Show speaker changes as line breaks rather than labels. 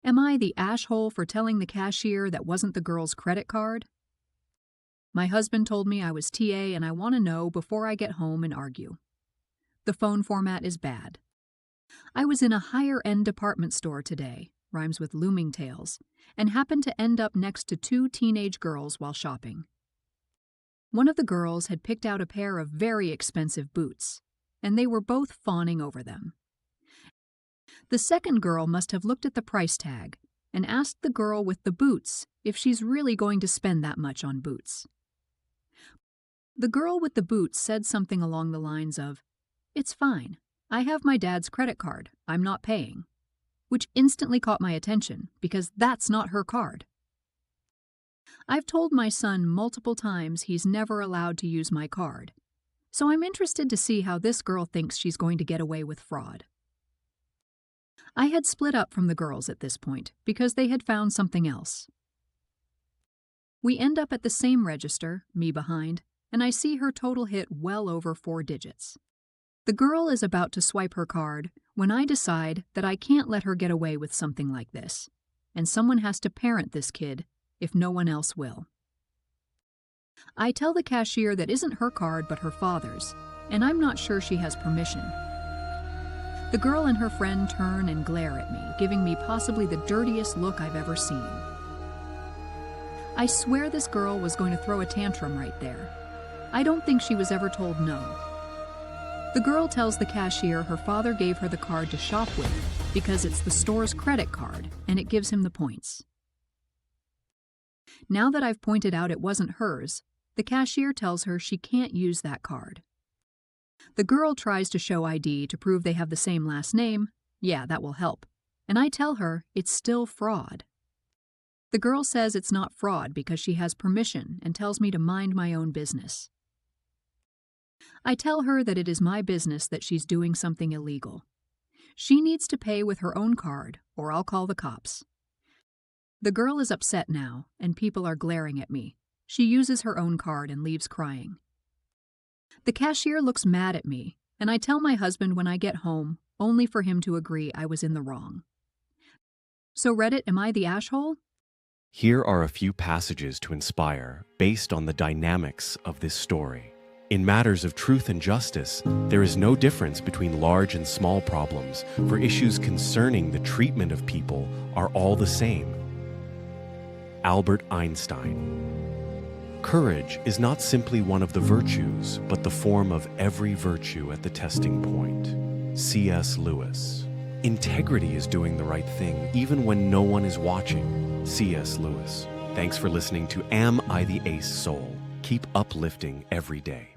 Am I the asshole for telling the cashier that wasn't the girl's credit card? My husband told me I was TA and I want to know before I get home and argue. The phone format is bad. I was in a higher-end department store today, rhymes with looming tales, and happened to end up next to two teenage girls while shopping. One of the girls had picked out a pair of very expensive boots, and they were both fawning over them. The second girl must have looked at the price tag and asked the girl with the boots if she's really going to spend that much on boots. The girl with the boots said something along the lines of, "It's fine. I have my dad's credit card. I'm not paying," which instantly caught my attention because that's not her card. I've told my son multiple times he's never allowed to use my card, so I'm interested to see how this girl thinks she's going to get away with fraud. I had split up from the girls at this point because they had found something else. We end up at the same register, me behind, and I see her total hit well over 4 digits. The girl is about to swipe her card when I decide that I can't let her get away with something like this, and someone has to parent this kid if no one else will. I tell the cashier that isn't her card but her father's, and I'm not sure she has permission. The girl and her friend turn and glare at me, giving me possibly the dirtiest look I've ever seen. I swear this girl was going to throw a tantrum right there. I don't think she was ever told no. The girl tells the cashier her father gave her the card to shop with because it's the store's credit card and it gives him the points. Now that I've pointed out it wasn't hers, the cashier tells her she can't use that card. The girl tries to show ID to prove they have the same last name. Yeah, that will help. And I tell her it's still fraud. The girl says it's not fraud because she has permission and tells me to mind my own business. I tell her that it is my business that she's doing something illegal. She needs to pay with her own card, or I'll call the cops. The girl is upset now, and people are glaring at me. She uses her own card and leaves crying. The cashier looks mad at me, and I tell my husband when I get home, only for him to agree I was in the wrong. So Reddit, am I the asshole?
Here are a few passages to inspire based on the dynamics of this story. In matters of truth and justice, there is no difference between large and small problems, for issues concerning the treatment of people are all the same. Albert Einstein. Courage is not simply one of the virtues, but the form of every virtue at the testing point. C.S. Lewis. Integrity is doing the right thing, even when no one is watching. C.S. Lewis. Thanks for listening to Am I the Ace Soul? Keep uplifting every day.